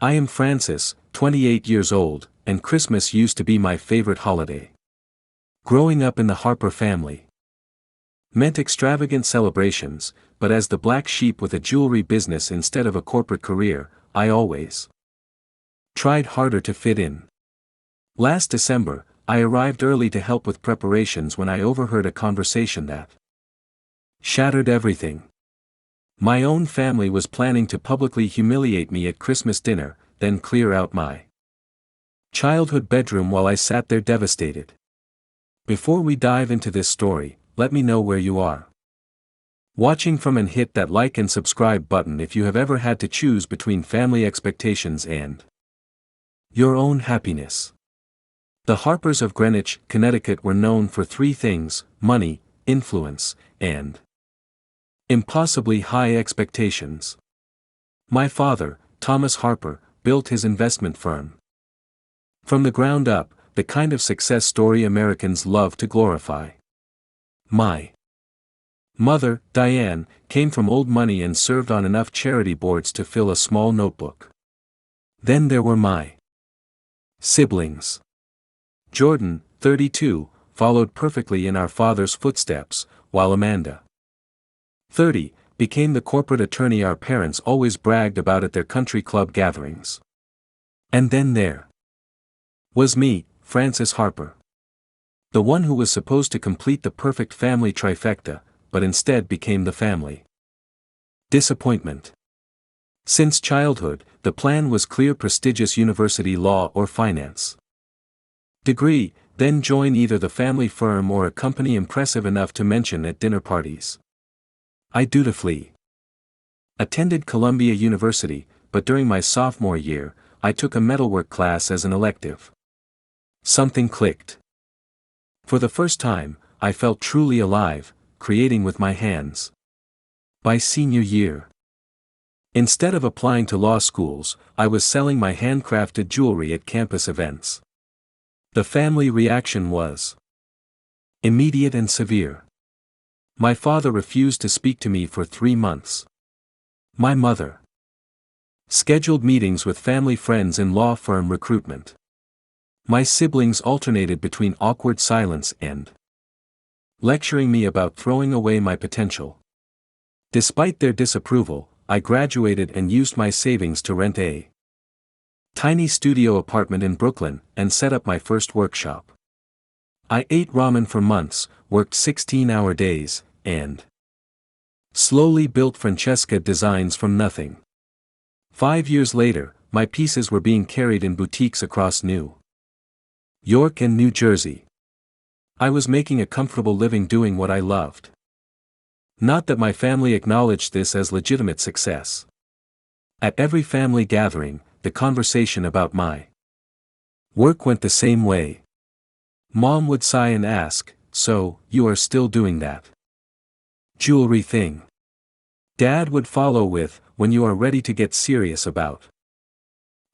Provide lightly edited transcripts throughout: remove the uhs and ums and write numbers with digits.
I am Francis, 28 years old, and Christmas used to be my favorite holiday. Growing up in the Harper family meant extravagant celebrations, but as the black sheep with a jewelry business instead of a corporate career, I always tried harder to fit in. Last December, I arrived early to help with preparations when I overheard a conversation that shattered everything. My own family was planning to publicly humiliate me at Christmas dinner, then clear out my childhood bedroom while I sat there devastated. Before we dive into this story, let me know where you are watching from and hit that like and subscribe button if you have ever had to choose between family expectations and your own happiness. The Harpers of Greenwich, Connecticut were known for three things: money, influence, and impossibly high expectations. My father, Thomas Harper, built his investment firm from the ground up, the kind of success story Americans love to glorify. My mother, Diane, came from old money and served on enough charity boards to fill a small notebook. Then there were my siblings. Jordan, 32, followed perfectly in our father's footsteps, while Amanda, 30, became the corporate attorney our parents always bragged about at their country club gatherings. And then there was me, Francis Harper. The one who was supposed to complete the perfect family trifecta, but instead became the family disappointment. Since childhood, the plan was clear: prestigious university, law or finance degree, then join either the family firm or a company impressive enough to mention at dinner parties. I dutifully attended Columbia University, but during my sophomore year, I took a metalwork class as an elective. Something clicked. For the first time, I felt truly alive, creating with my hands. By senior year, instead of applying to law schools, I was selling my handcrafted jewelry at campus events. The family reaction was immediate and severe. My father refused to speak to me for 3 months. My mother scheduled meetings with family friends in law firm recruitment. My siblings alternated between awkward silence and lecturing me about throwing away my potential. Despite their disapproval, I graduated and used my savings to rent a tiny studio apartment in Brooklyn and set up my first workshop. I ate ramen for months, worked 16-hour days, and slowly built Francesca designs from nothing. 5 years later, my pieces were being carried in boutiques across New York and New Jersey. I was making a comfortable living doing what I loved. Not that my family acknowledged this as legitimate success. At every family gathering, the conversation about my work went the same way. Mom would sigh and ask, "So, you are still doing that jewelry thing?" Dad would follow with, "When you are ready to get serious about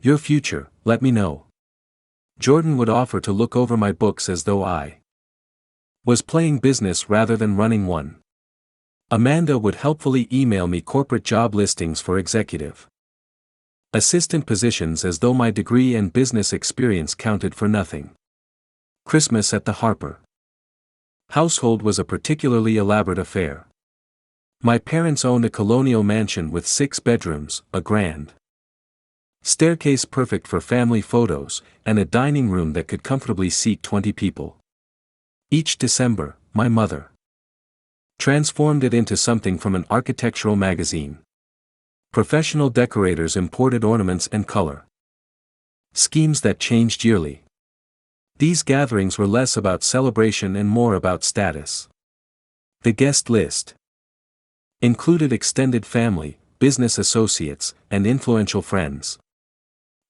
your future, let me know." Jordan would offer to look over my books as though I was playing business rather than running one. Amanda would helpfully email me corporate job listings for executive assistant positions as though my degree and business experience counted for nothing. Christmas at the Harper household was a particularly elaborate affair. My parents owned a colonial mansion with 6 bedrooms, a grand staircase perfect for family photos, and a dining room that could comfortably seat 20 people. Each December, my mother transformed it into something from an architectural magazine. Professional decorators imported ornaments and color schemes that changed yearly. These gatherings were less about celebration and more about status. The guest list included extended family, business associates, and influential friends.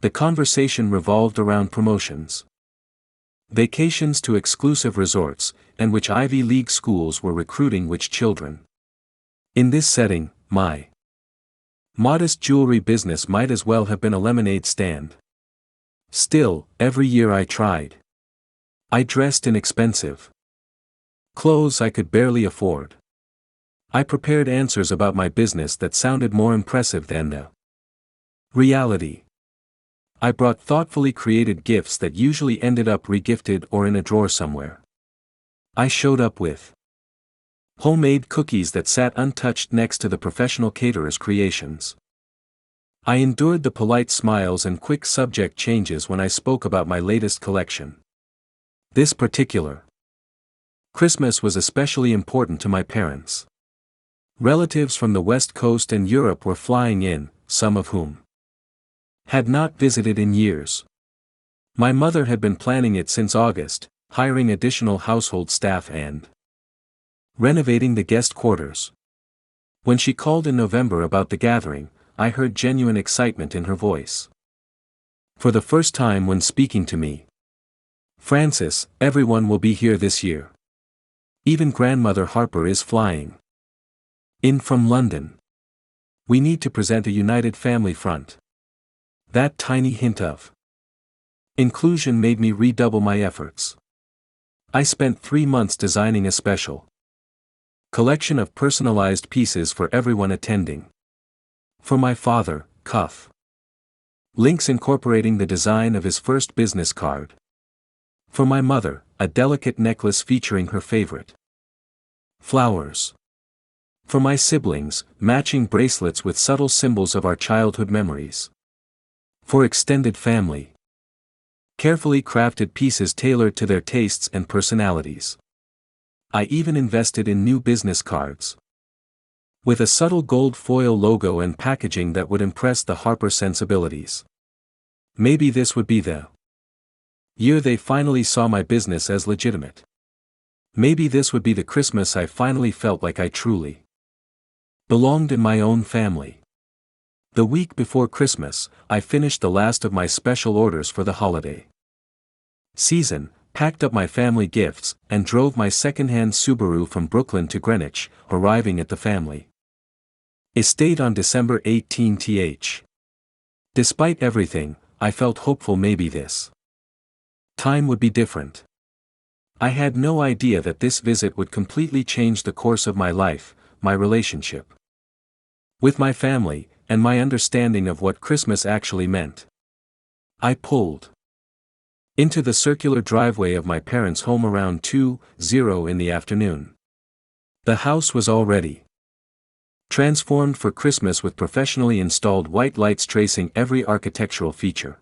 The conversation revolved around promotions, vacations to exclusive resorts, and which Ivy League schools were recruiting which children. In this setting, my modest jewelry business might as well have been a lemonade stand. Still, every year I tried. I dressed in expensive clothes I could barely afford. I prepared answers about my business that sounded more impressive than the reality. I brought thoughtfully created gifts that usually ended up regifted or in a drawer somewhere. I showed up with homemade cookies that sat untouched next to the professional caterer's creations. I endured the polite smiles and quick subject changes when I spoke about my latest collection. This particular Christmas was especially important to my parents. Relatives from the West Coast and Europe were flying in, some of whom had not visited in years. My mother had been planning it since August, hiring additional household staff and renovating the guest quarters. When she called in November about the gathering, I heard genuine excitement in her voice. For the first time when speaking to me, "Francis, everyone will be here this year. Even Grandmother Harper is flying in from London. We need to present a united family front." That tiny hint of inclusion made me redouble my efforts. I spent 3 months designing a special collection of personalized pieces for everyone attending. For my father, cuff links incorporating the design of his first business card. For my mother, a delicate necklace featuring her favorite flowers. For my siblings, matching bracelets with subtle symbols of our childhood memories. For extended family, carefully crafted pieces tailored to their tastes and personalities. I even invested in new business cards with a subtle gold foil logo and packaging that would impress the Harper sensibilities. Maybe this would be the year they finally saw my business as legitimate. Maybe this would be the Christmas I finally felt like I truly belonged in my own family. The week before Christmas, I finished the last of my special orders for the holiday season, packed up my family gifts, and drove my second-hand Subaru from Brooklyn to Greenwich, arriving at the family estate on December 18th. Despite everything, I felt hopeful maybe this time would be different. I had no idea that this visit would completely change the course of my life, my relationship with my family, and my understanding of what Christmas actually meant. I pulled into the circular driveway of my parents' home around 2:00 in the afternoon. The house was already transformed for Christmas with professionally installed white lights tracing every architectural feature.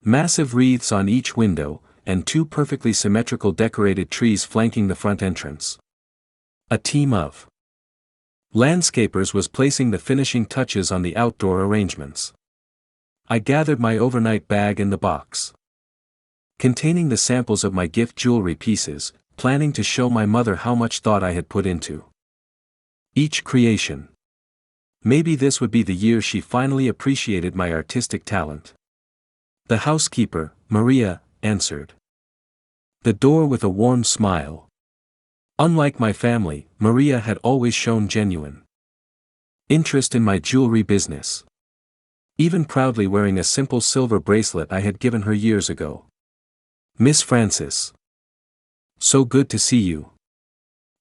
Massive wreaths on each window, and 2 perfectly symmetrical decorated trees flanking the front entrance. A team of landscapers was placing the finishing touches on the outdoor arrangements. I gathered my overnight bag in the box containing the samples of my gift jewelry pieces, planning to show my mother how much thought I had put into each creation. Maybe this would be the year she finally appreciated my artistic talent. The housekeeper, Maria, answered the door with a warm smile. Unlike my family, Maria had always shown genuine interest in my jewelry business, even proudly wearing a simple silver bracelet I had given her years ago. "Miss Francis, so good to see you.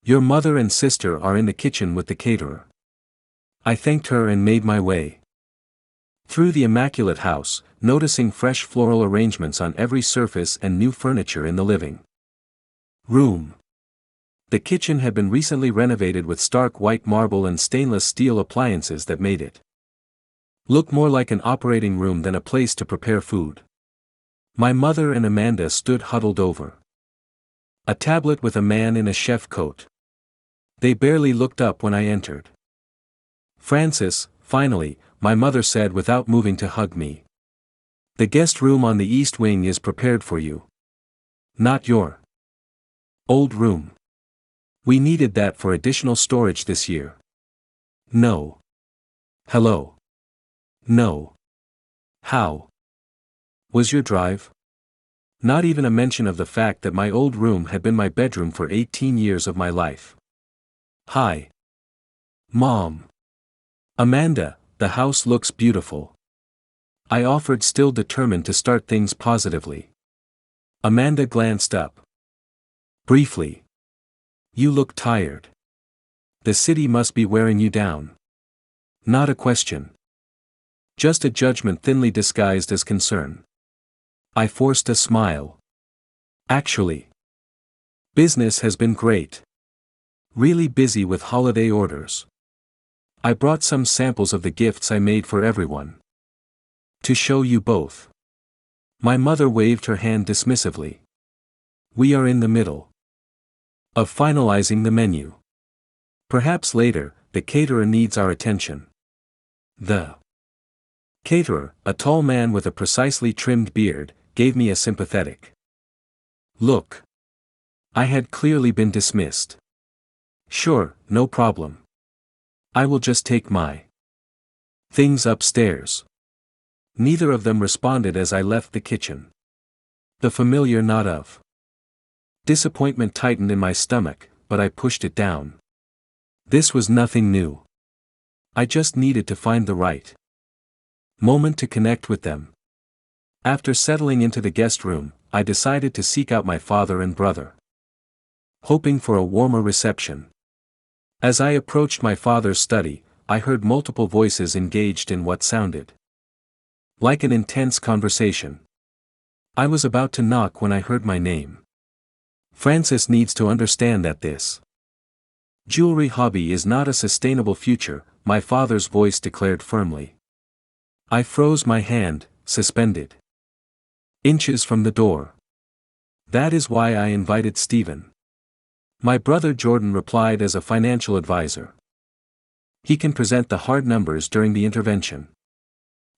Your mother and sister are in the kitchen with the caterer." I thanked her and made my way through the immaculate house, noticing fresh floral arrangements on every surface and new furniture in the living room. The kitchen had been recently renovated with stark white marble and stainless steel appliances that made it look more like an operating room than a place to prepare food. My mother and Amanda stood huddled over a tablet with a man in a chef coat. They barely looked up when I entered. "Francis," finally, my mother said without moving to hug me. "The guest room on the east wing is prepared for you. Not your old room. We needed that for additional storage this year." "No. Hello. No. How was your drive?" Not even a mention of the fact that my old room had been my bedroom for 18 years of my life. "Hi. Mom. Amanda, the house looks beautiful." I offered, still determined to start things positively. Amanda glanced up briefly. "You look tired. The city must be wearing you down." "Not a question. Just a judgment thinly disguised as concern. I forced a smile. Actually, business has been great. Really busy with holiday orders. I brought some samples of the gifts I made for everyone. To show you both. My mother waved her hand dismissively. We are in the middle of finalizing the menu. Perhaps later, the caterer needs our attention. The caterer, a tall man with a precisely trimmed beard, gave me a sympathetic look. I had clearly been dismissed. Sure, no problem. I will just take my things upstairs. Neither of them responded as I left the kitchen. The familiar nod of disappointment tightened in my stomach, but I pushed it down. This was nothing new. I just needed to find the right moment to connect with them. After settling into the guest room, I decided to seek out my father and brother, hoping for a warmer reception. As I approached my father's study, I heard multiple voices engaged in what sounded like an intense conversation. I was about to knock when I heard my name. Francis needs to understand that this jewelry hobby is not a sustainable future, my father's voice declared firmly. I froze my hand, suspended inches from the door. That is why I invited Stephen. My brother Jordan replied as a financial advisor. He can present the hard numbers during the intervention.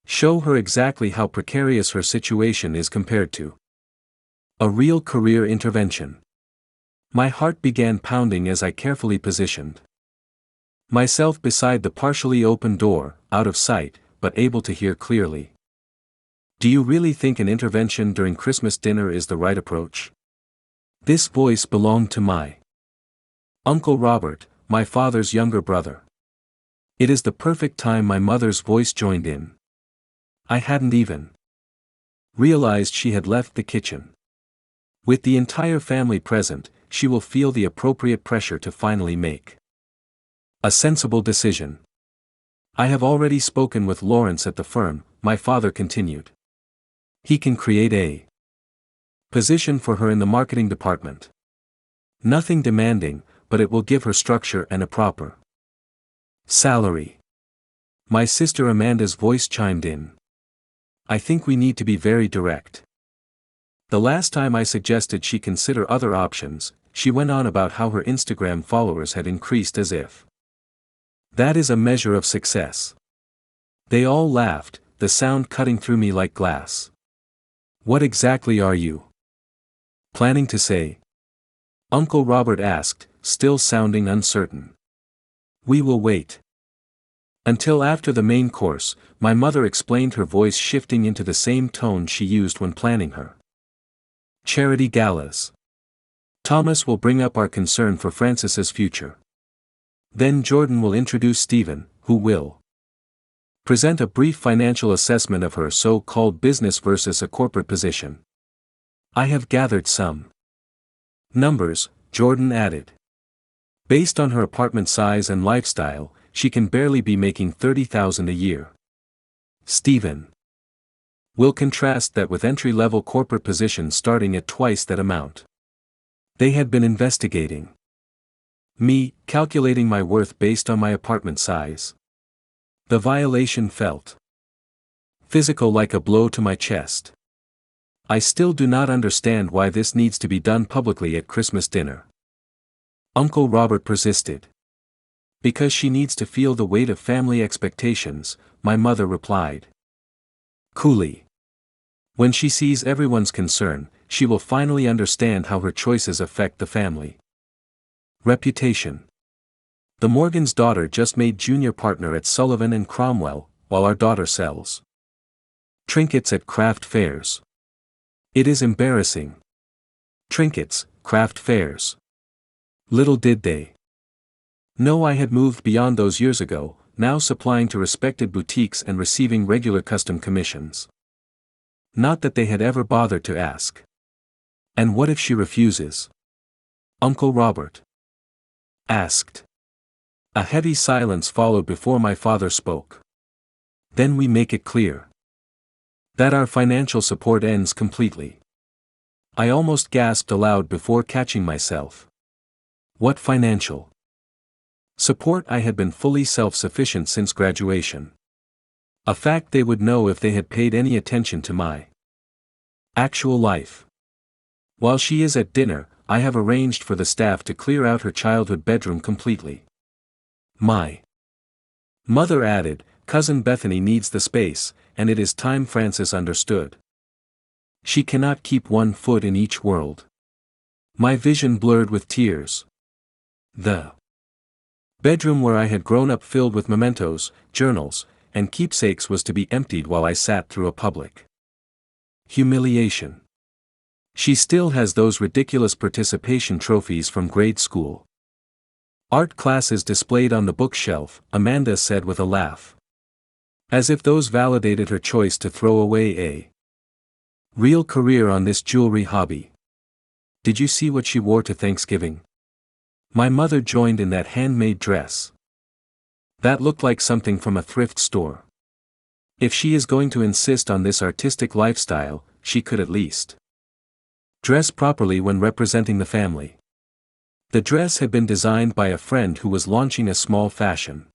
Show her exactly how precarious her situation is compared to a real career intervention. My heart began pounding as I carefully positioned myself beside the partially open door, out of sight, but able to hear clearly. Do you really think an intervention during Christmas dinner is the right approach? This voice belonged to my Uncle Robert, my father's younger brother. It is the perfect time my mother's voice joined in. I hadn't even realized she had left the kitchen. With the entire family present, she will feel the appropriate pressure to finally make a sensible decision. I have already spoken with Lawrence at the firm, my father continued. He can create a position for her in the marketing department. Nothing demanding, but it will give her structure and a proper salary. My sister Amanda's voice chimed in. I think we need to be very direct. The last time I suggested she consider other options, she went on about how her Instagram followers had increased as if that is a measure of success. They all laughed, the sound cutting through me like glass. What exactly are you planning to say? Uncle Robert asked, still sounding uncertain. We will wait until after the main course, my mother explained, her voice shifting into the same tone she used when planning her charity galas. Thomas will bring up our concern for Francis's future. Then Jordan will introduce Stephen, who will present a brief financial assessment of her so-called business versus a corporate position. I have gathered some numbers, Jordan added. Based on her apartment size and lifestyle, she can barely be making $30,000 a year. Stephen will contrast that with entry-level corporate positions starting at twice that amount. They had been investigating me, calculating my worth based on my apartment size. The violation felt physical, like a blow to my chest. I still do not understand why this needs to be done publicly at Christmas dinner. Uncle Robert persisted. Because she needs to feel the weight of family expectations, my mother replied coolly. When she sees everyone's concern, she will finally understand how her choices affect the family reputation. The Morgan's daughter just made junior partner at Sullivan and Cromwell, while our daughter sells trinkets at craft fairs. It is embarrassing. Trinkets, craft fairs. Little did they know I had moved beyond those years ago, now supplying to respected boutiques and receiving regular custom commissions. Not that they had ever bothered to ask. And what if she refuses? Uncle Robert asked. A heavy silence followed before my father spoke. Then we make it clear that our financial support ends completely. I almost gasped aloud before catching myself. What financial support? I had been fully self-sufficient since graduation. A fact they would know if they had paid any attention to my actual life. While she is at dinner, I have arranged for the staff to clear out her childhood bedroom completely. My mother added, "Cousin Bethany needs the space, and it is time Frances understood. She cannot keep one foot in each world." My vision blurred with tears. The bedroom where I had grown up filled with mementos, journals, and keepsakes was to be emptied while I sat through a public humiliation. She still has those ridiculous participation trophies from grade school. Art classes displayed on the bookshelf, Amanda said with a laugh. As if those validated her choice to throw away a real career on this jewelry hobby. Did you see what she wore to Thanksgiving? My mother joined in that handmade dress. That looked like something from a thrift store. If she is going to insist on this artistic lifestyle, she could at least dress properly when representing the family. The dress had been designed by a friend who was launching a small fashion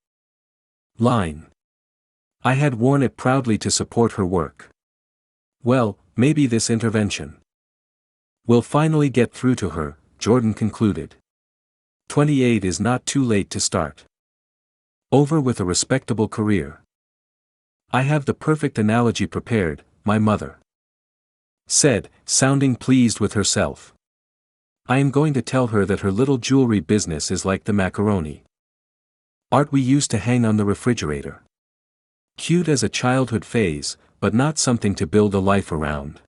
line. I had worn it proudly to support her work. Well, maybe this intervention will finally get through to her, Jordan concluded. 28 is not too late to start over with a respectable career. I have the perfect analogy prepared, my mother said, sounding pleased with herself. I am going to tell her that her little jewelry business is like the macaroni art we used to hang on the refrigerator. Cute as a childhood phase, but not something to build a life around.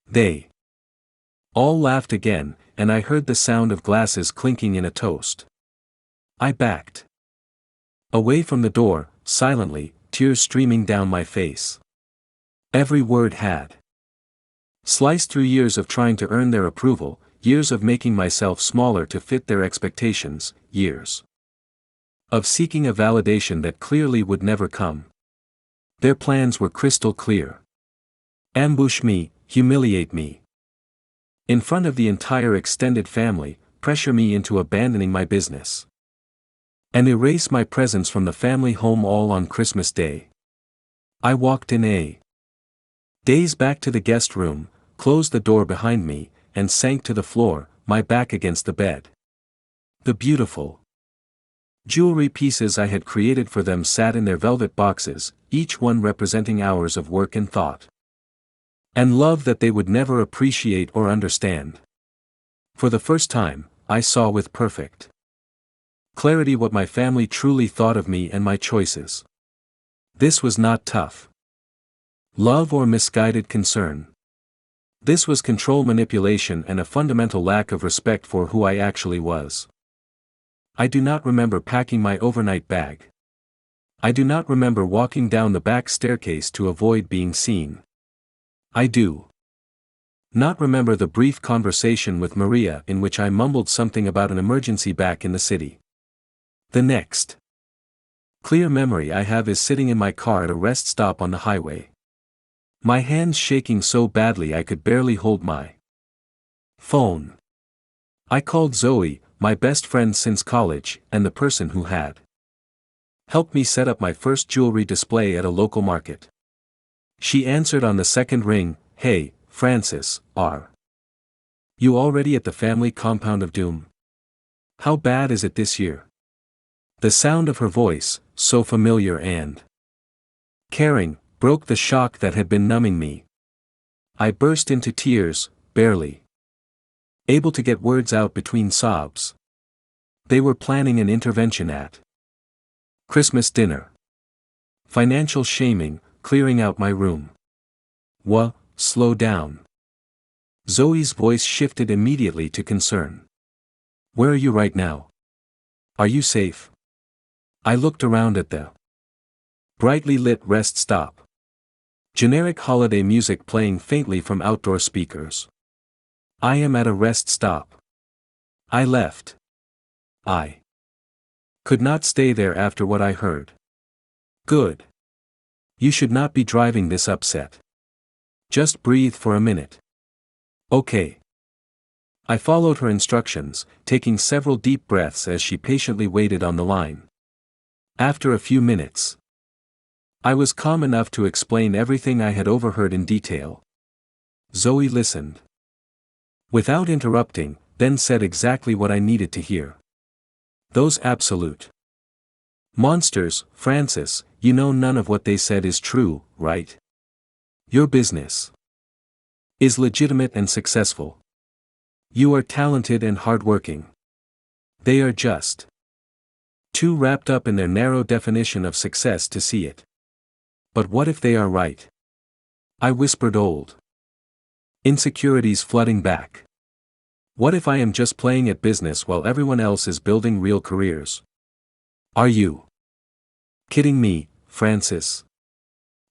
They all laughed again, and I heard the sound of glasses clinking in a toast. I backed away from the door, silently, tears streaming down my face. Every word had sliced through years of trying to earn their approval, years of making myself smaller to fit their expectations, years of seeking a validation that clearly would never come. Their plans were crystal clear. Ambush me, humiliate me. In front of the entire extended family, pressure me into abandoning my business. And erase my presence from the family home all on Christmas Day. I walked in a daze back to the guest room, closed the door behind me, and sank to the floor, my back against the bed. The beautiful jewelry pieces I had created for them sat in their velvet boxes, each one representing hours of work and thought. And love that they would never appreciate or understand. For the first time, I saw with perfect clarity what my family truly thought of me and my choices. This was not tough love or misguided concern. This was control, manipulation, and a fundamental lack of respect for who I actually was. I do not remember packing my overnight bag. I do not remember walking down the back staircase to avoid being seen. I do not remember the brief conversation with Maria in which I mumbled something about an emergency back in the city. The next clear memory I have is sitting in my car at a rest stop on the highway. My hands shaking so badly I could barely hold my phone. I called Zoe, my best friend since college, and the person who had helped me set up my first jewelry display at a local market. She answered on the second ring. Hey, Frances, are you already at the family compound of doom? How bad is it this year? The sound of her voice, so familiar and caring, broke the shock that had been numbing me. I burst into tears, barely able to get words out between sobs. They were planning an intervention at Christmas dinner. Financial shaming, clearing out my room. Slow down. Zoe's voice shifted immediately to concern. Where are you right now? Are you safe? I looked around at the brightly lit rest stop. Generic holiday music playing faintly from outdoor speakers. I am at a rest stop. I left. I could not stay there after what I heard. Good. You should not be driving this upset. Just breathe for a minute. Okay. I followed her instructions, taking several deep breaths as she patiently waited on the line. After a few minutes, I was calm enough to explain everything I had overheard in detail. Zoe listened without interrupting, then said exactly what I needed to hear. Those absolute monsters, Francis, you know none of what they said is true, right? Your business is legitimate and successful. You are talented and hardworking. They are just too wrapped up in their narrow definition of success to see it. But what if they are right? I whispered, old insecurities flooding back. What if I am just playing at business while everyone else is building real careers? Are you kidding me, Francis?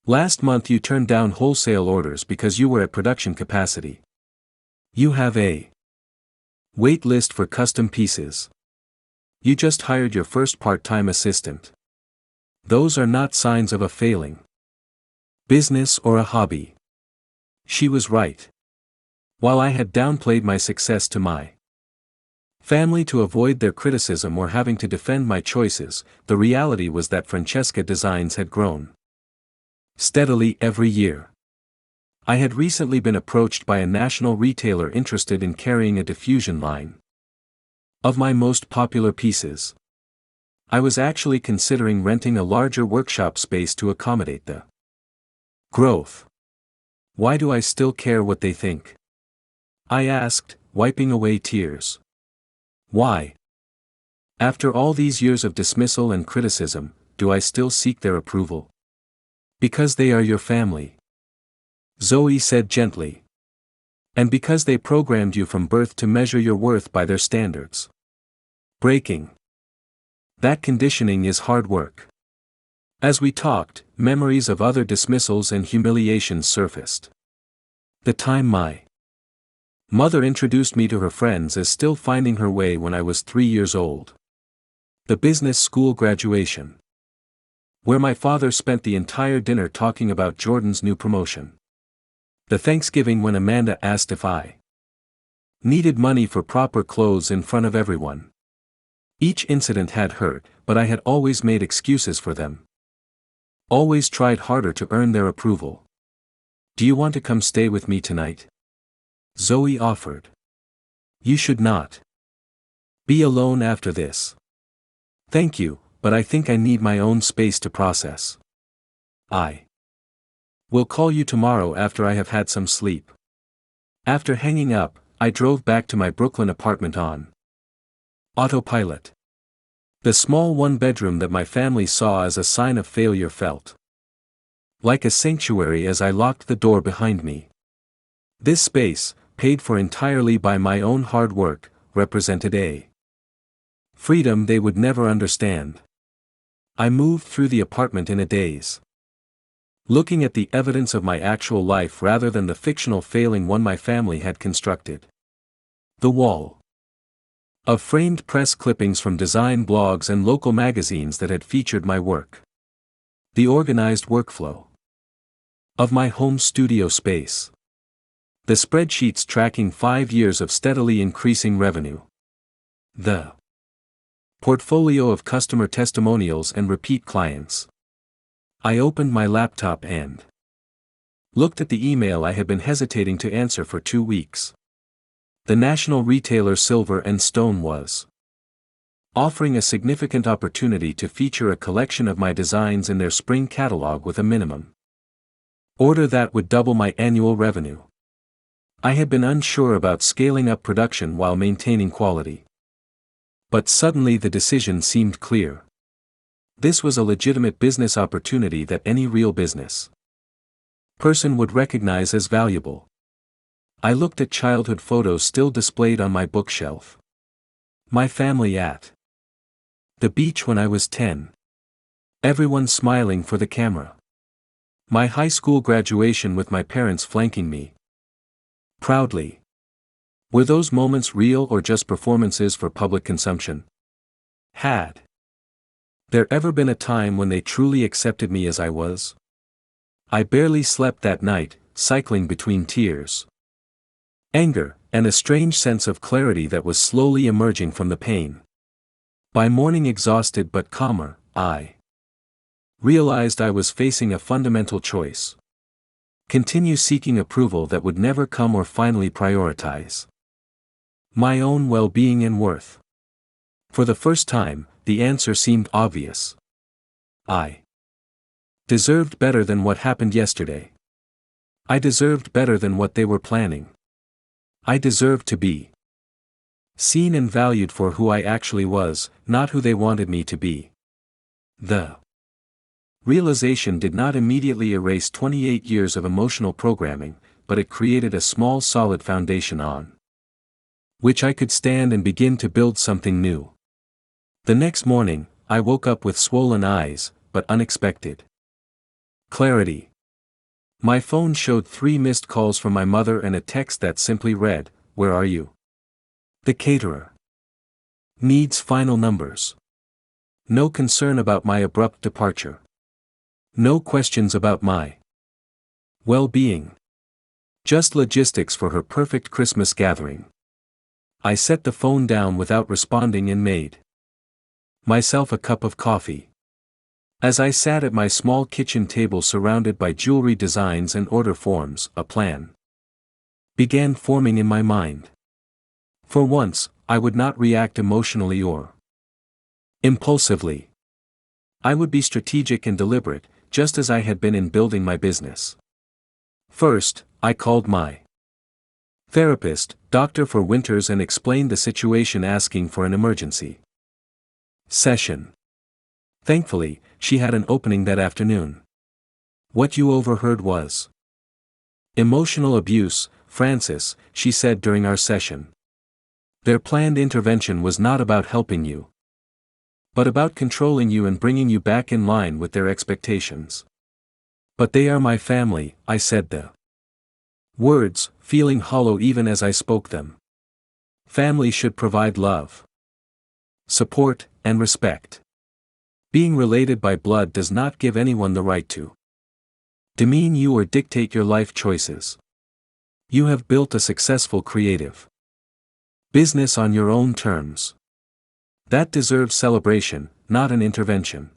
Last month you turned down wholesale orders because you were at production capacity. You have a wait list for custom pieces. You just hired your first part-time assistant. Those are not signs of a failing business or a hobby. She was right. While I had downplayed my success to my family to avoid their criticism or having to defend my choices, the reality was that Francesca Designs had grown steadily every year. I had recently been approached by a national retailer interested in carrying a diffusion line of my most popular pieces. I was actually considering renting a larger workshop space to accommodate the growth. Why do I still care what they think? I asked, wiping away tears. Why? After all these years of dismissal and criticism, do I still seek their approval? Because they are your family, Zoe said gently. And because they programmed you from birth to measure your worth by their standards. Breaking that conditioning is hard work. As we talked, memories of other dismissals and humiliations surfaced. The time my mother introduced me to her friends as still finding her way when I was 3 years old. The business school graduation, where my father spent the entire dinner talking about Jordan's new promotion. The Thanksgiving when Amanda asked if I needed money for proper clothes in front of everyone. Each incident had hurt, but I had always made excuses for them. Always tried harder to earn their approval. Do you want to come stay with me tonight? Zoe offered. You should not be alone after this. Thank you, but I think I need my own space to process. I will call you tomorrow after I have had some sleep. After hanging up, I drove back to my Brooklyn apartment on autopilot. The small one-bedroom that my family saw as a sign of failure felt like a sanctuary as I locked the door behind me. This space, paid for entirely by my own hard work, represented a freedom they would never understand. I moved through the apartment in a daze, looking at the evidence of my actual life rather than the fictional failing one my family had constructed. The wall of framed press clippings from design blogs and local magazines that had featured my work. The organized workflow of my home studio space. The spreadsheets tracking 5 years of steadily increasing revenue. The portfolio of customer testimonials and repeat clients. I opened my laptop and looked at the email I had been hesitating to answer for 2 weeks. The national retailer Silver and Stone was offering a significant opportunity to feature a collection of my designs in their spring catalog with a minimum order that would double my annual revenue. I had been unsure about scaling up production while maintaining quality. But suddenly the decision seemed clear. This was a legitimate business opportunity that any real business person would recognize as valuable. I looked at childhood photos still displayed on my bookshelf. My family at the beach when I was 10. Everyone smiling for the camera. My high school graduation with my parents flanking me proudly. Were those moments real or just performances for public consumption? Had there ever been a time when they truly accepted me as I was? I barely slept that night, cycling between tears, anger, and a strange sense of clarity that was slowly emerging from the pain. By morning, exhausted but calmer, I realized I was facing a fundamental choice. Continue seeking approval that would never come, or finally prioritize my own well-being and worth. For the first time, the answer seemed obvious. I deserved better than what happened yesterday. I deserved better than what they were planning. I deserved to be seen and valued for who I actually was, not who they wanted me to be. The realization did not immediately erase 28 years of emotional programming, but it created a small, solid foundation on which I could stand and begin to build something new. The next morning, I woke up with swollen eyes, but unexpected clarity. My phone showed 3 missed calls from my mother and a text that simply read, "Where are you? The caterer needs final numbers." No concern about my abrupt departure. No questions about my well-being. Just logistics for her perfect Christmas gathering. I set the phone down without responding and made myself a cup of coffee. As I sat at my small kitchen table surrounded by jewelry designs and order forms, a plan began forming in my mind. For once, I would not react emotionally or impulsively. I would be strategic and deliberate, just as I had been in building my business. First, I called my therapist, Dr. for Winters, and explained the situation, asking for an emergency session. Thankfully, she had an opening that afternoon. "What you overheard was emotional abuse, Francis," she said during our session. "Their planned intervention was not about helping you, but about controlling you and bringing you back in line with their expectations." "But they are my family," I said, the words feeling hollow even as I spoke them. Family should provide love, support, and respect. Being related by blood does not give anyone the right to demean you or dictate your life choices. You have built a successful creative business on your own terms. That deserves celebration, not an intervention.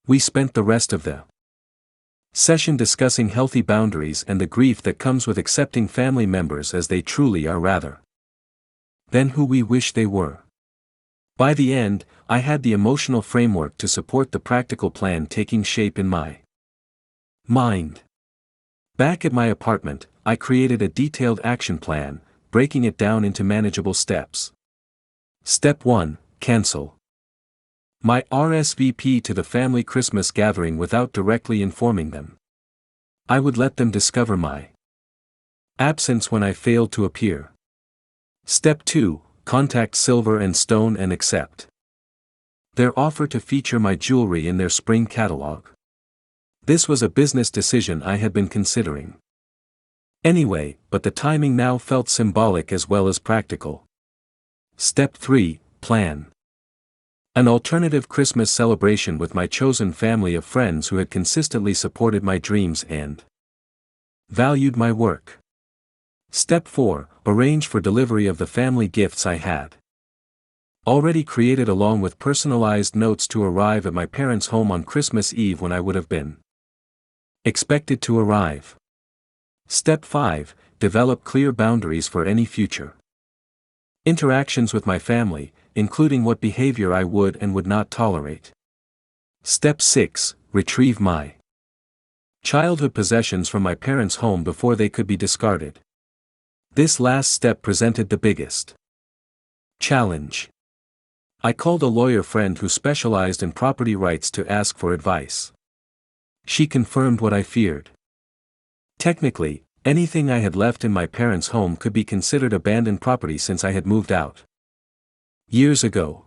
We spent the rest of the session discussing healthy boundaries and the grief that comes with accepting family members as they truly are rather than who we wish they were. By the end, I had the emotional framework to support the practical plan taking shape in my mind. Back at my apartment, I created a detailed action plan, breaking it down into manageable steps. Step 1, cancel my RSVP to the family Christmas gathering without directly informing them. I would let them discover my absence when I failed to appear. Step 2, contact Silver and Stone and accept their offer to feature my jewelry in their spring catalog. This was a business decision I had been considering anyway, but the timing now felt symbolic as well as practical. Step 3, plan an alternative Christmas celebration with my chosen family of friends who had consistently supported my dreams and valued my work. Step 4, arrange for delivery of the family gifts I had already created, along with personalized notes to arrive at my parents' home on Christmas Eve when I would have been expected to arrive. Step 5, develop clear boundaries for any future interactions with my family, including what behavior I would and would not tolerate. Step 6, retrieve my childhood possessions from my parents' home before they could be discarded. This last step presented the biggest challenge. I called a lawyer friend who specialized in property rights to ask for advice. She confirmed what I feared. Technically, anything I had left in my parents' home could be considered abandoned property since I had moved out years ago.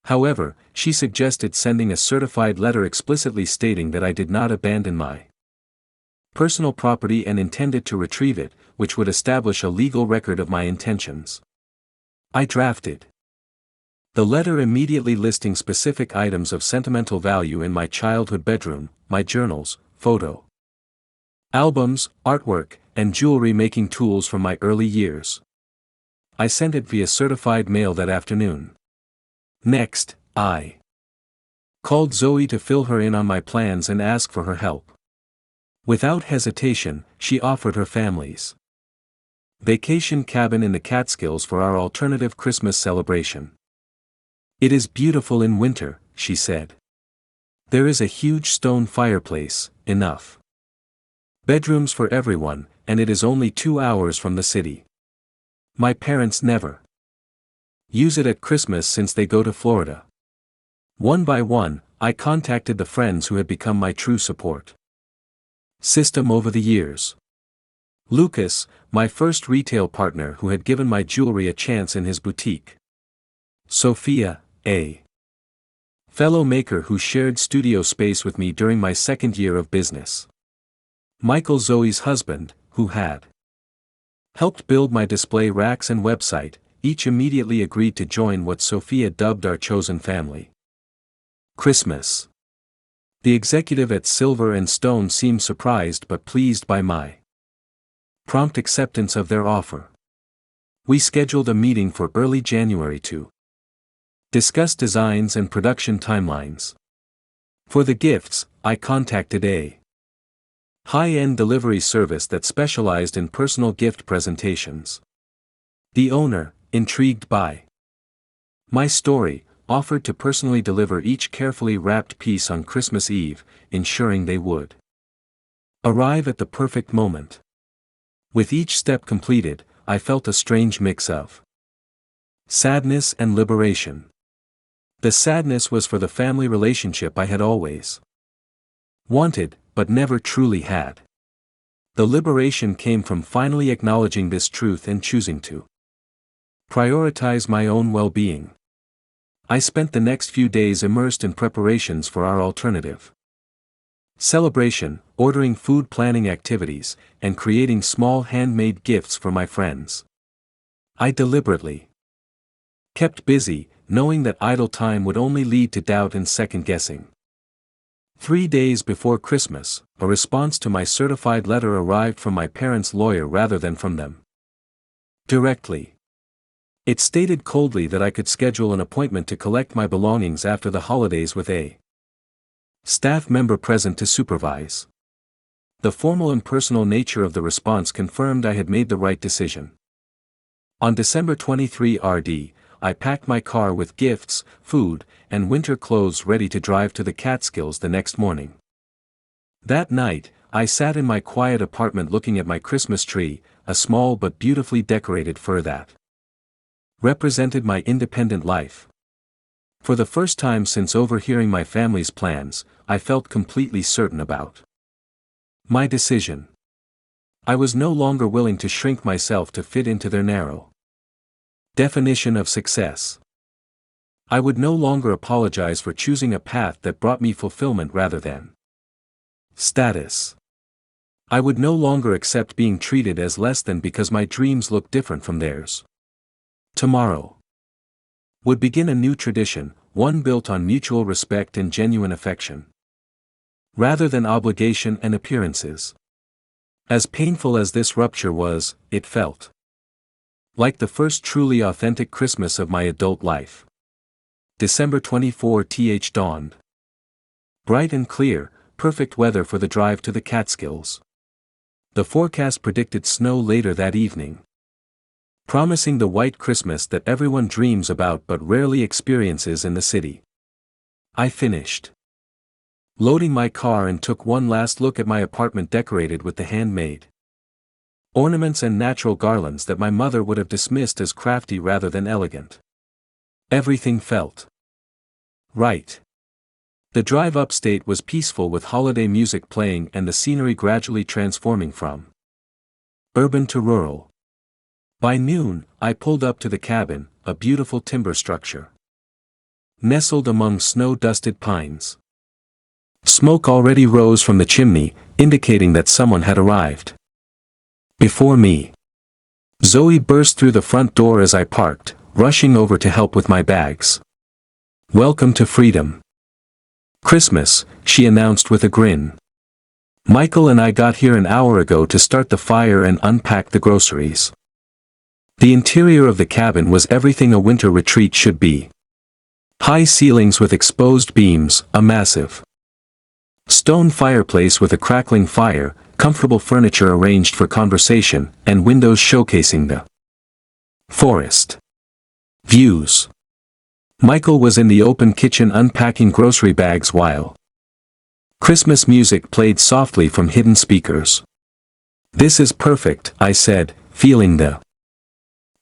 However, she suggested sending a certified letter explicitly stating that I did not abandon my personal property and intended to retrieve it, which would establish a legal record of my intentions. I drafted the letter immediately, listing specific items of sentimental value in my childhood bedroom, my journals, photo Albums, artwork, and jewelry-making tools from my early years. I sent it via certified mail that afternoon. Next, I called Zoe to fill her in on my plans and ask for her help. Without hesitation, she offered her family's vacation cabin in the Catskills for our alternative Christmas celebration. "It is beautiful in winter," she said. "There is a huge stone fireplace, enough bedrooms for everyone, and it is only 2 hours from the city. My parents never use it at Christmas since they go to Florida." One by one, I contacted the friends who had become my true support system over the years. Lucas, my first retail partner who had given my jewelry a chance in his boutique. Sophia, a fellow maker who shared studio space with me during my second year of business. Michael, Zoe's husband, who had helped build my display racks and website, each immediately agreed to join what Sophia dubbed our chosen family. Christmas. The executive at Silver and Stone seemed surprised but pleased by my prompt acceptance of their offer. We scheduled a meeting for early January to discuss designs and production timelines. For the gifts, I contacted a high-end delivery service that specialized in personal gift presentations. The owner, intrigued by my story, offered to personally deliver each carefully wrapped piece on Christmas Eve, ensuring they would arrive at the perfect moment. With each step completed, I felt a strange mix of sadness and liberation. The sadness was for the family relationship I had always wanted, but never truly had. The liberation came from finally acknowledging this truth and choosing to prioritize my own well-being. I spent the next few days immersed in preparations for our alternative celebration, ordering food, planning activities, and creating small handmade gifts for my friends. I deliberately kept busy, knowing that idle time would only lead to doubt and second-guessing. 3 days before Christmas, a response to my certified letter arrived from my parents' lawyer rather than from them directly. It stated coldly that I could schedule an appointment to collect my belongings after the holidays with a staff member present to supervise. The formal and personal nature of the response confirmed I had made the right decision. On December 23 RD, I packed my car with gifts, food, and winter clothes ready to drive to the Catskills the next morning. That night, I sat in my quiet apartment looking at my Christmas tree, a small but beautifully decorated fir that represented my independent life. For the first time since overhearing my family's plans, I felt completely certain about my decision. I was no longer willing to shrink myself to fit into their narrow definition of success. I would no longer apologize for choosing a path that brought me fulfillment rather than status. I would no longer accept being treated as less than because my dreams looked different from theirs. Tomorrow would begin a new tradition, one built on mutual respect and genuine affection, rather than obligation and appearances. As painful as this rupture was, it felt like the first truly authentic Christmas of my adult life. December 24th dawned. Bright and clear, perfect weather for the drive to the Catskills. The forecast predicted snow later that evening, promising the white Christmas that everyone dreams about but rarely experiences in the city. I finished loading my car and took one last look at my apartment decorated with the handmade ornaments and natural garlands that my mother would have dismissed as crafty rather than elegant. Everything felt right. The drive upstate was peaceful with holiday music playing and the scenery gradually transforming from urban to rural. By noon, I pulled up to the cabin, a beautiful timber structure nestled among snow-dusted pines. Smoke already rose from the chimney, indicating that someone had arrived before me. Zoe burst through the front door as I parked, rushing over to help with my bags. "Welcome to freedom. Christmas," she announced with a grin. Michael and I got here an hour ago to start the fire and unpack the groceries. The interior of the cabin was everything a winter retreat should be. High ceilings with exposed beams, a massive stone fireplace with a crackling fire, comfortable furniture arranged for conversation, and windows showcasing the forest views. Michael was in the open kitchen unpacking grocery bags while Christmas music played softly from hidden speakers. "This is perfect," I said, feeling the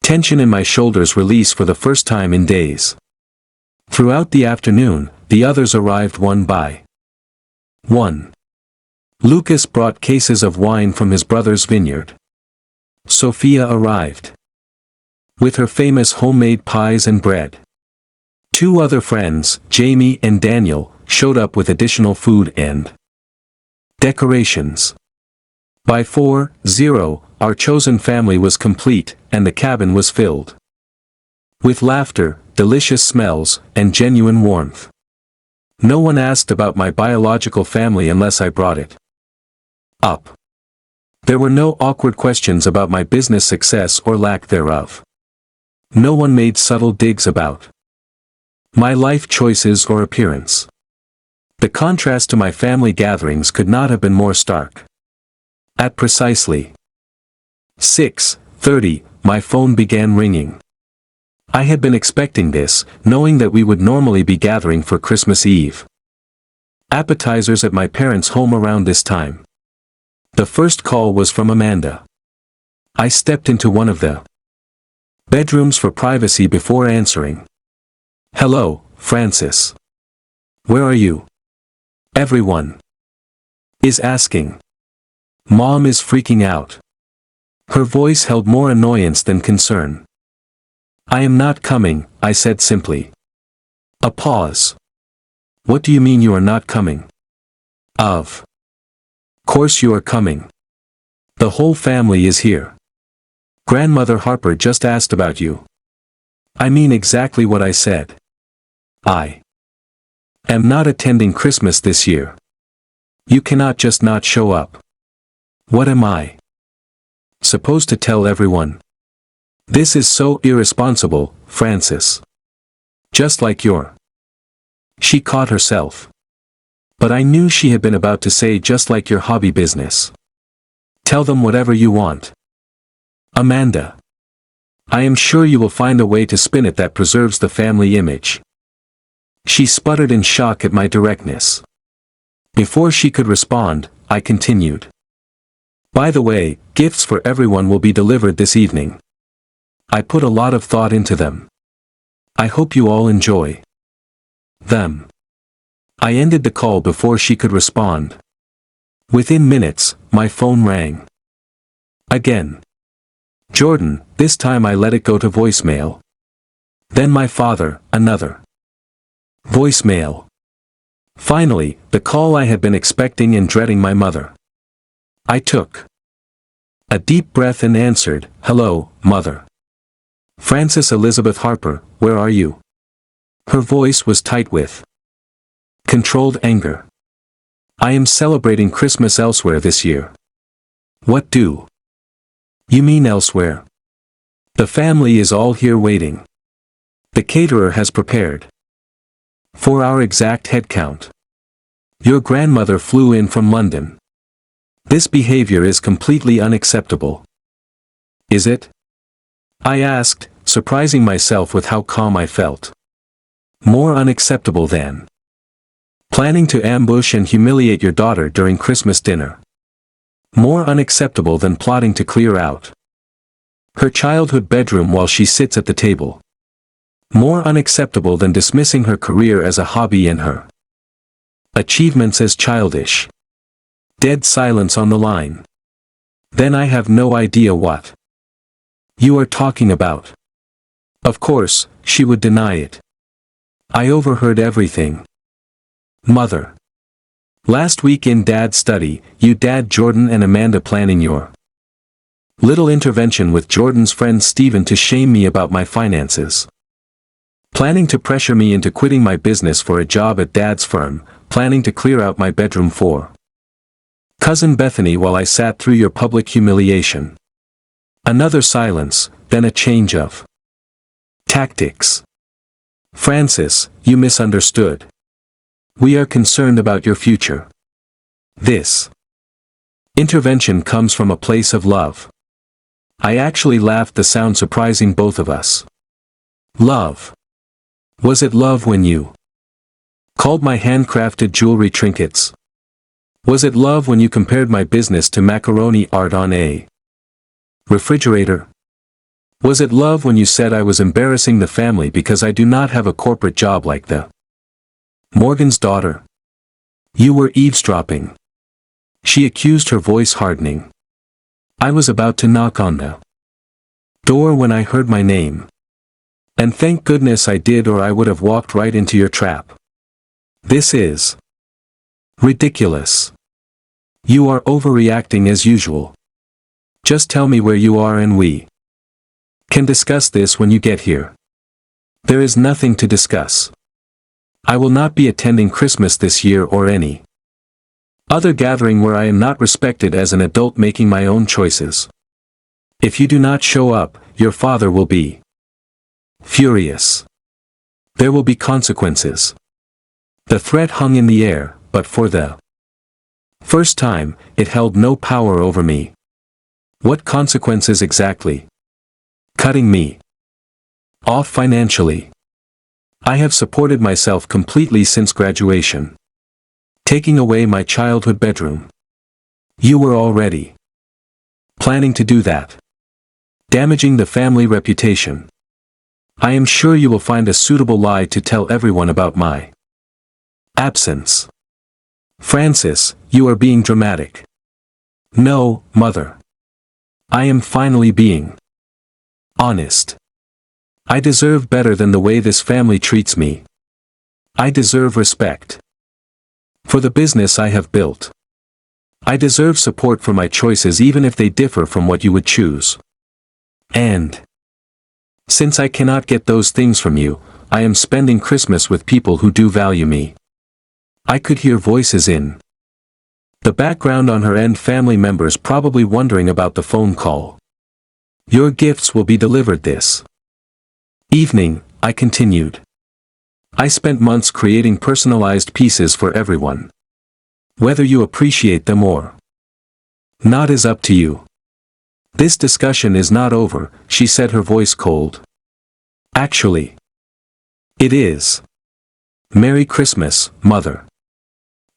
tension in my shoulders release for the first time in days. Throughout the afternoon, the others arrived one by one. Lucas brought cases of wine from his brother's vineyard. Sophia arrived with her famous homemade pies and bread. Two other friends, Jamie and Daniel, showed up with additional food and decorations. By 4:00, our chosen family was complete, and the cabin was filled with laughter, delicious smells, and genuine warmth. No one asked about my biological family unless I brought it up. There were no awkward questions about my business success or lack thereof. No one made subtle digs about my life choices or appearance. The contrast to my family gatherings could not have been more stark. At precisely 6:30, my phone began ringing. I had been expecting this, knowing that we would normally be gathering for Christmas Eve appetizers at my parents' home around this time. The first call was from Amanda. I stepped into one of the bedrooms for privacy before answering. "Hello, Francis. Where are you? Everyone is asking. Mom is freaking out." Her voice held more annoyance than concern. "I am not coming," I said simply. A pause. "What do you mean you are not coming?" Of course you are coming. The whole family is here. Grandmother Harper just asked about you." I mean exactly what I said. I am not attending Christmas this year. You cannot just not show up. What am I supposed to tell everyone? This is so irresponsible, Francis. Just like your. She caught herself. But I knew she had been about to say just like your hobby business. Tell them whatever you want. Amanda. I am sure you will find a way to spin it that preserves the family image. She sputtered in shock at my directness. Before she could respond, I continued. By the way, gifts for everyone will be delivered this evening. I put a lot of thought into them. I hope you all enjoy them. I ended the call before she could respond. Within minutes, my phone rang. Again. Jordan, this time I let it go to voicemail. Then my father, another voicemail. Finally, the call I had been expecting and dreading, my mother. I took a deep breath and answered, "Hello, Mother. Frances Elizabeth Harper, where are you?" Her voice was tight with controlled anger. "I am celebrating Christmas elsewhere this year." "What do you mean elsewhere?" "The family is all here waiting. The caterer has prepared for our exact head count. Your grandmother flew in from London. This behavior is completely unacceptable." "Is it?" I asked, surprising myself with how calm I felt. "More unacceptable than planning to ambush and humiliate your daughter during Christmas dinner. More unacceptable than plotting to clear out her childhood bedroom while she sits at the table. More unacceptable than dismissing her career as a hobby and her achievements as childish." Dead silence on the line. Then I have no idea what you are talking about. Of course, she would deny it. I overheard everything. Mother. Last week in Dad's study, you, Dad, Jordan and Amanda planning your little intervention with Jordan's friend Stephen to shame me about my finances. Planning to pressure me into quitting my business for a job at Dad's firm, planning to clear out my bedroom for Cousin Bethany, while I sat through your public humiliation. Another silence, then a change of tactics. Francis, you misunderstood. We are concerned about your future. This intervention comes from a place of love. I actually laughed, the sound surprising both of us. Love. Was it love when you called my handcrafted jewelry trinkets? Was it love when you compared my business to macaroni art on a refrigerator? Was it love when you said I was embarrassing the family because I do not have a corporate job like the Morgan's daughter? You were eavesdropping. She accused, her voice hardening. I was about to knock on the door when I heard my name. And thank goodness I did, or I would have walked right into your trap. This is ridiculous. You are overreacting as usual. Just tell me where you are and we can discuss this when you get here. There is nothing to discuss. I will not be attending Christmas this year or any other gathering where I am not respected as an adult making my own choices. If you do not show up, your father will be furious. There will be consequences. The threat hung in the air, but for the first time, it held no power over me. What consequences exactly? Cutting me off financially. I have supported myself completely since graduation. Taking away my childhood bedroom. You were already planning to do that. Damaging the family reputation. I am sure you will find a suitable lie to tell everyone about my absence. Francis, you are being dramatic. No, Mother. I am finally being honest. I deserve better than the way this family treats me. I deserve respect for the business I have built. I deserve support for my choices even if they differ from what you would choose. And since I cannot get those things from you, I am spending Christmas with people who do value me. I could hear voices in the background on her end, family members probably wondering about the phone call. Your gifts will be delivered this evening, I continued. I spent months creating personalized pieces for everyone. Whether you appreciate them or not is up to you. This discussion is not over, she said, her voice cold. Actually, it is. Merry Christmas, Mother.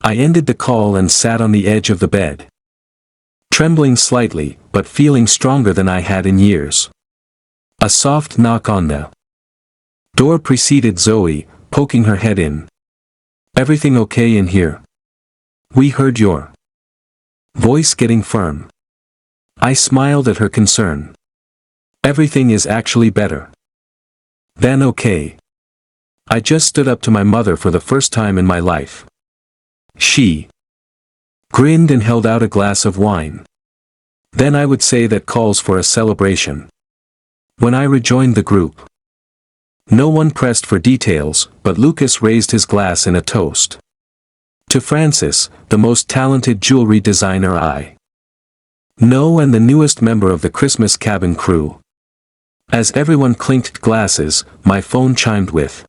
I ended the call and sat on the edge of the bed. Trembling slightly, but feeling stronger than I had in years. A soft knock on the door preceded Zoe, poking her head in. Everything okay in here? We heard your voice getting firm. I smiled at her concern. Everything is actually better than okay. I just stood up to my mother for the first time in my life. She grinned and held out a glass of wine. Then I would say that calls for a celebration. When I rejoined the group, no one pressed for details, but Lucas raised his glass in a toast. To Francis, the most talented jewelry designer I know and the newest member of the Christmas cabin crew. As everyone clinked glasses, my phone chimed with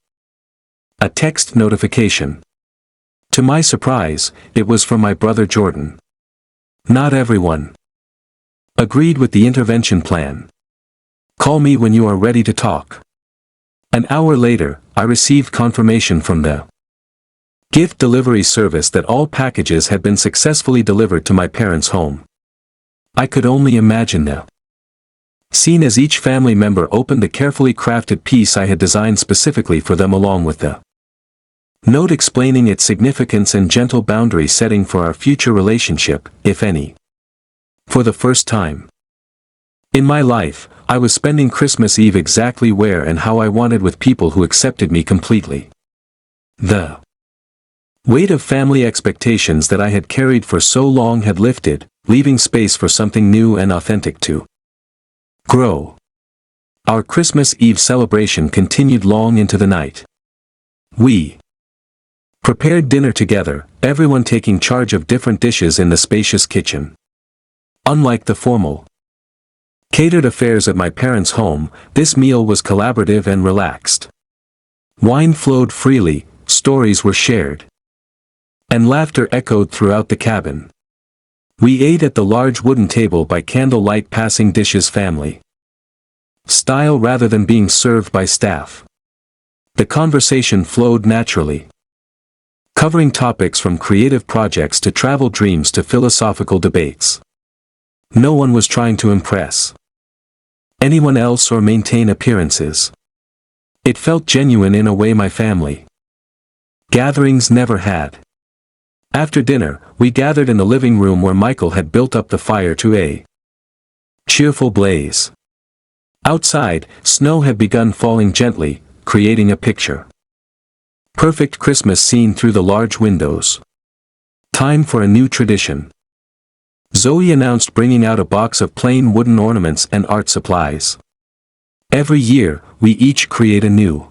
a text notification. To my surprise, it was from my brother Jordan. Not everyone agreed with the intervention plan. Call me when you are ready to talk. An hour later, I received confirmation from the gift delivery service that all packages had been successfully delivered to my parents' home. I could only imagine the scene as each family member opened the carefully crafted piece I had designed specifically for them, along with the note explaining its significance and gentle boundary setting for our future relationship, if any. For the first time in my life, I was spending Christmas Eve exactly where and how I wanted, with people who accepted me completely. The weight of family expectations that I had carried for so long had lifted, leaving space for something new and authentic to grow. Our Christmas Eve celebration continued long into the night. We Prepared dinner together, everyone taking charge of different dishes in the spacious kitchen. Unlike the formal, catered affairs at my parents' home, this meal was collaborative and relaxed. Wine flowed freely, stories were shared, and laughter echoed throughout the cabin. We ate at the large wooden table by candlelight, passing dishes family style rather than being served by staff. The conversation flowed naturally, covering topics from creative projects to travel dreams to philosophical debates. No one was trying to impress anyone else or maintain appearances. It felt genuine in a way my family gatherings never had. After dinner, we gathered in the living room where Michael had built up the fire to a cheerful blaze. Outside, snow had begun falling gently, creating a picture perfect Christmas scene through the large windows. Time for a new tradition. Zoe announced, bringing out a box of plain wooden ornaments and art supplies. Every year, we each create a new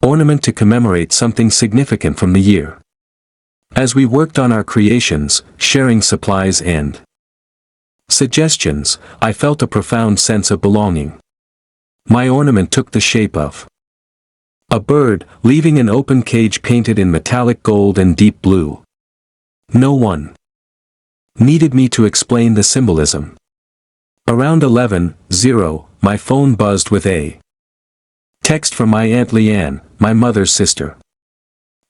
ornament to commemorate something significant from the year. As we worked on our creations, sharing supplies and suggestions, I felt a profound sense of belonging. My ornament took the shape of a bird, leaving an open cage painted in metallic gold and deep blue. No one needed me to explain the symbolism. Around 11:00, my phone buzzed with a text from my Aunt Leanne, my mother's sister.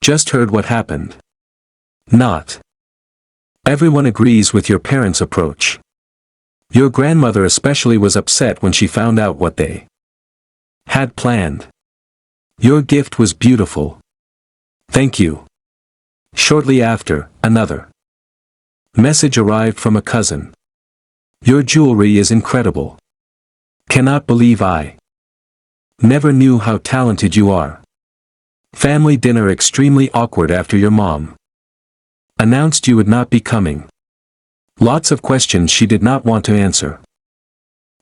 Just heard what happened. Not everyone agrees with your parents' approach. Your grandmother especially was upset when she found out what they had planned. Your gift was beautiful. Thank you. Shortly after, another message arrived from a cousin. Your jewelry is incredible. Cannot believe I never knew how talented you are. Family dinner extremely awkward after your mom announced you would not be coming. Lots of questions she did not want to answer.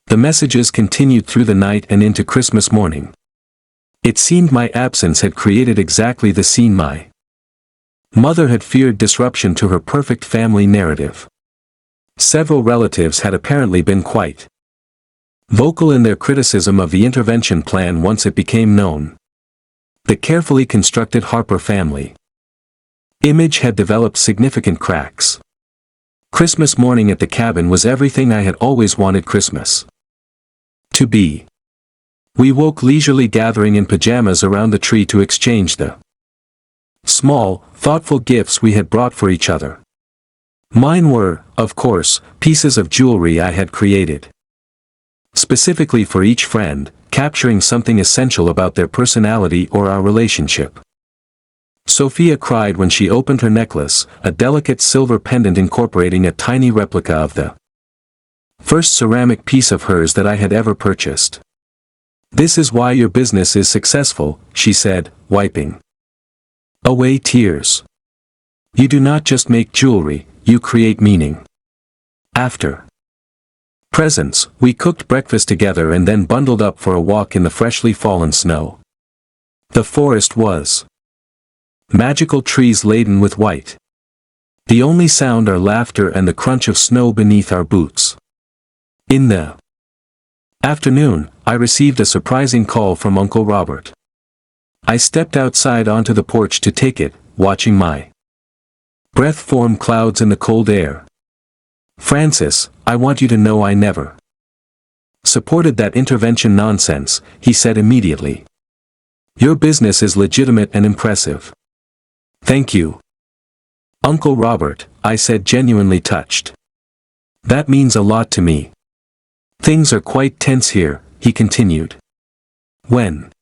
The messages continued through the night and into Christmas morning. It seemed my absence had created exactly the scene my mother had feared, disruption to her perfect family narrative. Several relatives had apparently been quite vocal in their criticism of the intervention plan once it became known. The carefully constructed Harper family image had developed significant cracks. Christmas morning at the cabin was everything I had always wanted Christmas to be. We woke leisurely, gathering in pajamas around the tree to exchange the small, thoughtful gifts we had brought for each other. Mine were, of course, pieces of jewelry I had created specifically for each friend, capturing something essential about their personality or our relationship. Sophia cried when she opened her necklace, a delicate silver pendant incorporating a tiny replica of the first ceramic piece of hers that I had ever purchased. "This is why your business is successful," she said, wiping away tears. "You do not just make jewelry, you create meaning." After presents, we cooked breakfast together and then bundled up for a walk in the freshly fallen snow. The forest was magical, trees laden with white. The only sound our laughter and the crunch of snow beneath our boots. In the afternoon, I received a surprising call from Uncle Robert. I stepped outside onto the porch to take it, watching my breath form clouds in the cold air. "Francis, I want you to know I never supported that intervention nonsense," he said immediately. "Your business is legitimate and impressive." "Thank you, Uncle Robert," I said, genuinely touched. "That means a lot to me." "Things are quite tense here," he continued. "When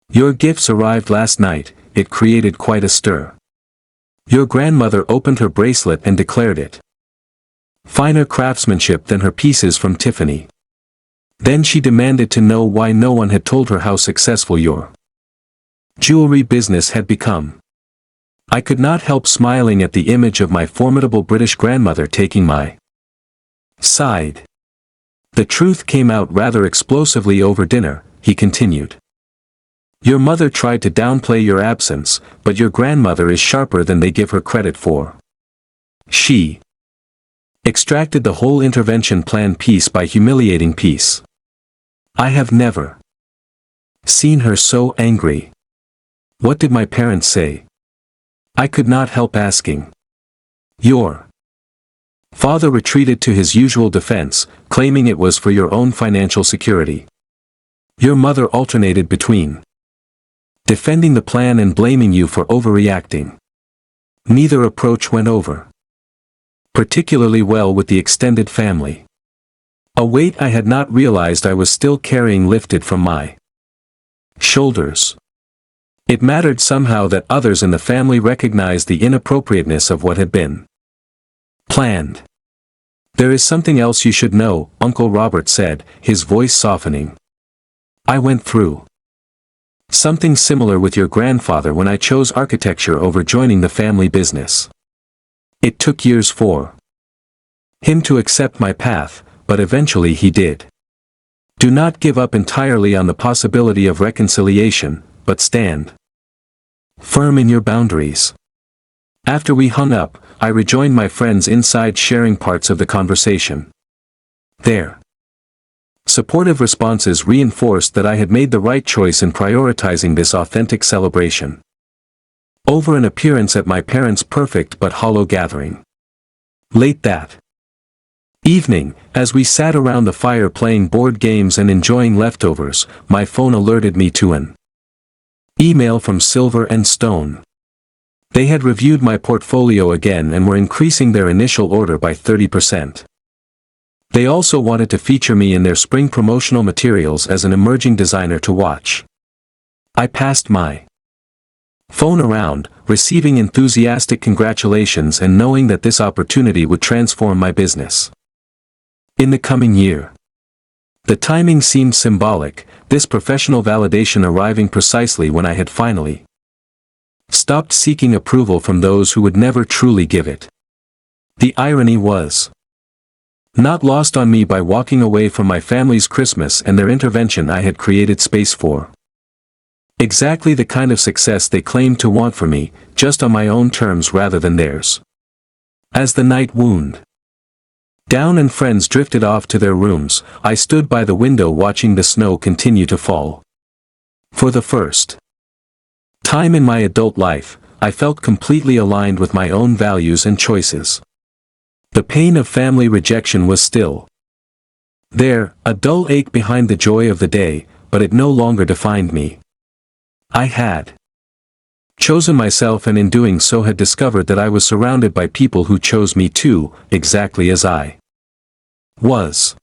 your gifts arrived last night, it created quite a stir. Your grandmother opened her bracelet and declared it finer craftsmanship than her pieces from Tiffany. Then she demanded to know why no one had told her how successful your jewelry business had become. I could not help smiling at the image of my formidable British grandmother taking my side. "The truth came out rather explosively over dinner," he continued. Your mother tried to downplay your absence, but your grandmother is sharper than they give her credit for. She extracted the whole intervention plan piece by humiliating piece. I have never seen her so angry. What did my parents say? I could not help asking. Your father retreated to his usual defense, claiming it was for your own financial security. Your mother alternated between defending the plan and blaming you for overreacting. Neither approach went over particularly well with the extended family. A weight I had not realized I was still carrying lifted from my shoulders. It mattered somehow that others in the family recognized the inappropriateness of what had been planned. There is something else you should know, Uncle Robert said, his voice softening. I went through something similar with your grandfather when I chose architecture over joining the family business. It took years for him to accept my path, but eventually he did. Do not give up entirely on the possibility of reconciliation, but stand firm in your boundaries. After we hung up, I rejoined my friends inside, sharing parts of the conversation. Their supportive responses reinforced that I had made the right choice in prioritizing this authentic celebration over an appearance at my parents' perfect but hollow gathering. Late that evening, as we sat around the fire playing board games and enjoying leftovers, my phone alerted me to an email from Silver and Stone. They had reviewed my portfolio again and were increasing their initial order by 30%. They also wanted to feature me in their spring promotional materials as an emerging designer to watch. I passed my phone around, receiving enthusiastic congratulations and knowing that this opportunity would transform my business in the coming year. The timing seemed symbolic, this professional validation arriving precisely when I had finally stopped seeking approval from those who would never truly give it. The irony was not lost on me. By walking away from my family's Christmas and their intervention, I had created space for exactly the kind of success they claimed to want for me, just on my own terms rather than theirs. As the night wound down and friends drifted off to their rooms, I stood by the window watching the snow continue to fall. For the first time in my adult life, I felt completely aligned with my own values and choices. The pain of family rejection was still there, a dull ache behind the joy of the day, but it no longer defined me. I had chosen myself, and in doing so had discovered that I was surrounded by people who chose me too, exactly as I was.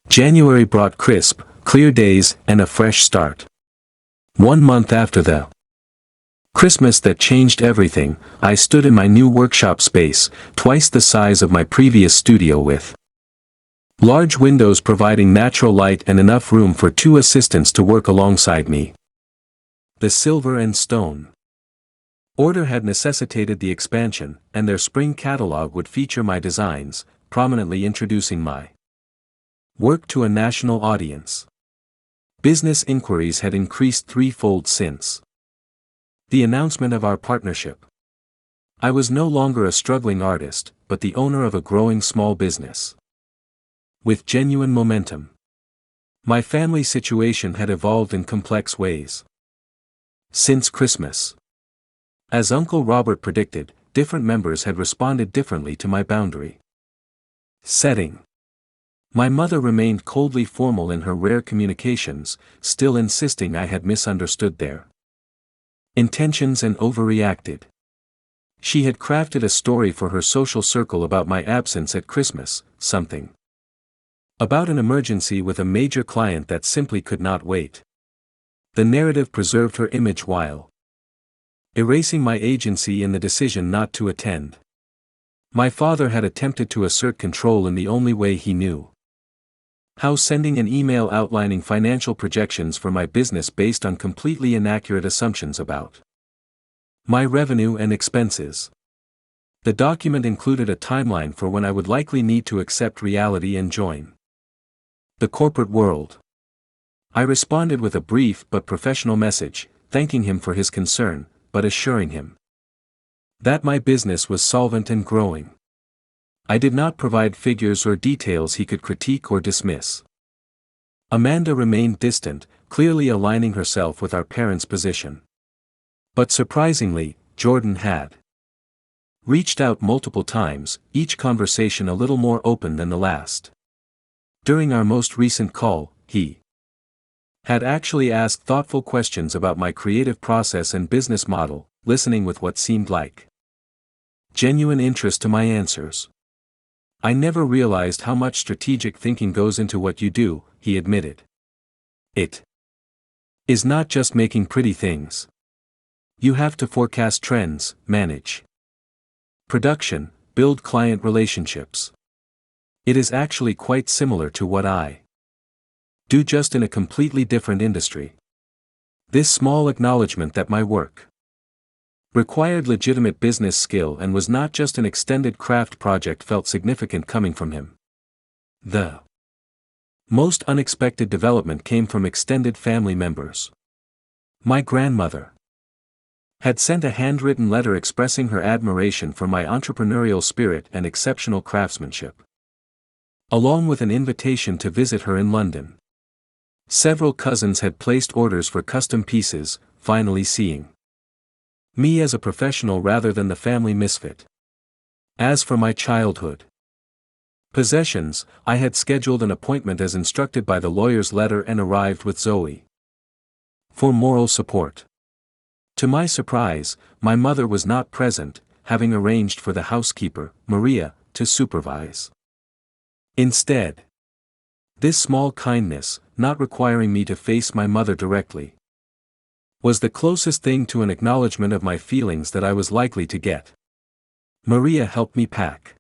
January brought crisp, clear days and a fresh start. 1 month after the Christmas that changed everything, I stood in my new workshop space, twice the size of my previous studio, with large windows providing natural light and enough room for 2 assistants to work alongside me. The Silver and Stone order had necessitated the expansion, and their spring catalog would feature my designs, prominently introducing my work to a national audience. Business inquiries had increased 3-fold since the announcement of our partnership. I was no longer a struggling artist, but the owner of a growing small business with genuine momentum. My family situation had evolved in complex ways since Christmas. As Uncle Robert predicted, different members had responded differently to my boundary setting. My mother remained coldly formal in her rare communications, still insisting I had misunderstood their intentions and overreacted. She had crafted a story for her social circle about my absence at Christmas, something about an emergency with a major client that simply could not wait. The narrative preserved her image while erasing my agency in the decision not to attend. My father had attempted to assert control in the only way he knew how, sending an email outlining financial projections for my business based on completely inaccurate assumptions about my revenue and expenses. The document included a timeline for when I would likely need to accept reality and join the corporate world. I responded with a brief but professional message, thanking him for his concern, but assuring him that my business was solvent and growing. I did not provide figures or details he could critique or dismiss. Amanda remained distant, clearly aligning herself with our parents' position. But surprisingly, Jordan had reached out multiple times, each conversation a little more open than the last. During our most recent call, he had actually asked thoughtful questions about my creative process and business model, listening with what seemed like genuine interest to my answers. I never realized how much strategic thinking goes into what you do, he admitted. It is not just making pretty things. You have to forecast trends, manage production, build client relationships. It is actually quite similar to what I do, just in a completely different industry. This small acknowledgement that my work required legitimate business skill and was not just an extended craft project felt significant coming from him. The most unexpected development came from extended family members. My grandmother had sent a handwritten letter expressing her admiration for my entrepreneurial spirit and exceptional craftsmanship, along with an invitation to visit her in London. Several cousins had placed orders for custom pieces, finally seeing me as a professional rather than the family misfit. As for my childhood possessions, I had scheduled an appointment as instructed by the lawyer's letter and arrived with Zoe for moral support. To my surprise, my mother was not present, having arranged for the housekeeper, Maria, to supervise. Instead, this small kindness, not requiring me to face my mother directly, was the closest thing to an acknowledgement of my feelings that I was likely to get. Maria helped me pack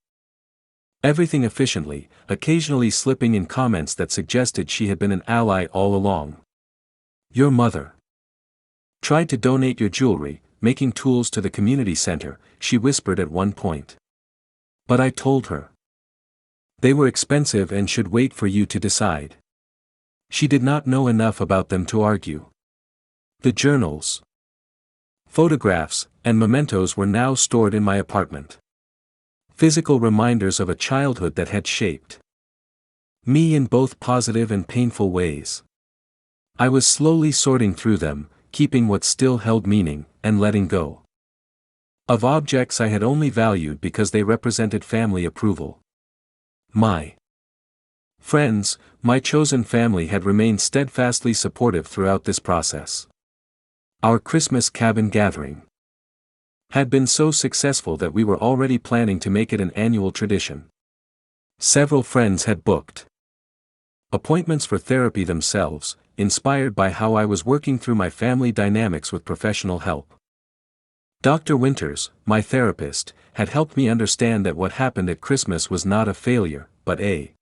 everything efficiently, occasionally slipping in comments that suggested she had been an ally all along. Your mother tried to donate your jewelry, making tools to the community center, she whispered at one point. But I told her they were expensive and should wait for you to decide. She did not know enough about them to argue. The journals, photographs, and mementos were now stored in my apartment. Physical reminders of a childhood that had shaped me in both positive and painful ways. I was slowly sorting through them, keeping what still held meaning, and letting go of objects I had only valued because they represented family approval. My friends, my chosen family had remained steadfastly supportive throughout this process. Our Christmas cabin gathering had been so successful that we were already planning to make it an annual tradition. Several friends had booked appointments for therapy themselves, inspired by how I was working through my family dynamics with professional help. Dr. Winters, my therapist, had helped me understand that what happened at Christmas was not a failure, but a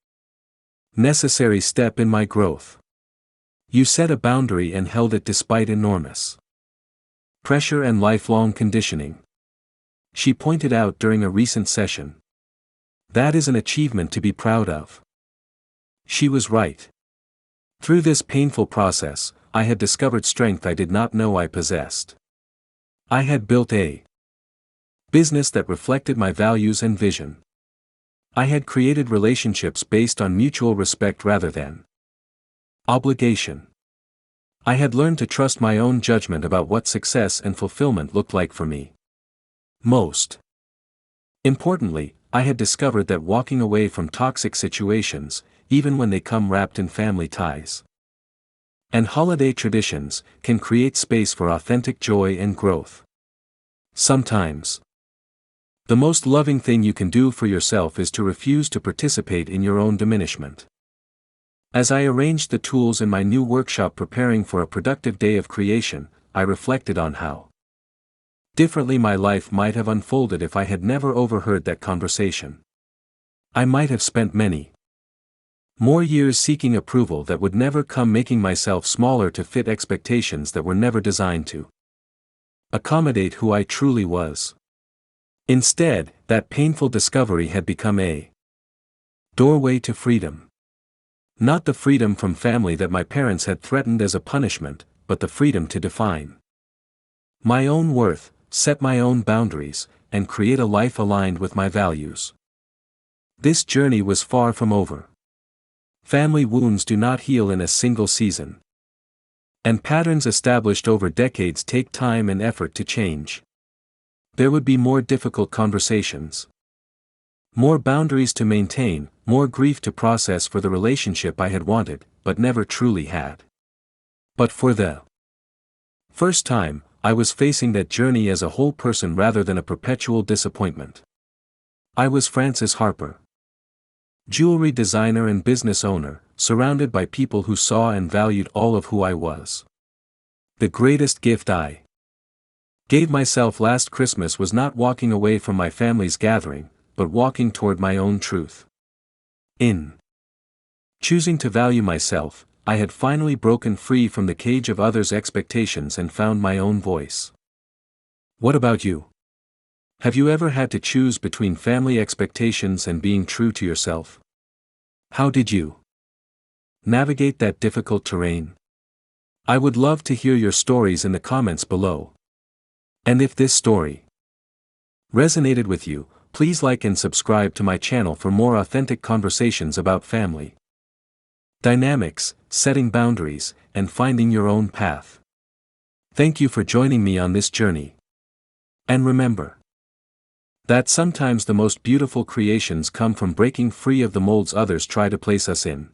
necessary step in my growth. You set a boundary and held it despite enormous pressure and lifelong conditioning, she pointed out during a recent session. That is an achievement to be proud of. She was right. Through this painful process, I had discovered strength I did not know I possessed. I had built a business that reflected my values and vision. I had created relationships based on mutual respect rather than obligation. I had learned to trust my own judgment about what success and fulfillment looked like for me. Most importantly, I had discovered that walking away from toxic situations, even when they come wrapped in family ties and holiday traditions, can create space for authentic joy and growth. Sometimes, the most loving thing you can do for yourself is to refuse to participate in your own diminishment. As I arranged the tools in my new workshop preparing for a productive day of creation, I reflected on how differently my life might have unfolded if I had never overheard that conversation. I might have spent many more years seeking approval that would never come, making myself smaller to fit expectations that were never designed to accommodate who I truly was. Instead, that painful discovery had become a doorway to freedom. Not the freedom from family that my parents had threatened as a punishment, but the freedom to define my own worth, set my own boundaries, and create a life aligned with my values. This journey was far from over. Family wounds do not heal in a single season. And patterns established over decades take time and effort to change. There would be more difficult conversations, more boundaries to maintain, more grief to process for the relationship I had wanted, but never truly had. But for the first time, I was facing that journey as a whole person rather than a perpetual disappointment. I was Francis Harper, jewelry designer and business owner, surrounded by people who saw and valued all of who I was. The greatest gift I gave myself last Christmas was not walking away from my family's gathering, but walking toward my own truth. In choosing to value myself, I had finally broken free from the cage of others' expectations and found my own voice. What about you? Have you ever had to choose between family expectations and being true to yourself? How did you navigate that difficult terrain? I would love to hear your stories in the comments below. And if this story resonated with you, please like and subscribe to my channel for more authentic conversations about family dynamics, setting boundaries, and finding your own path. Thank you for joining me on this journey. And remember that sometimes the most beautiful creations come from breaking free of the molds others try to place us in.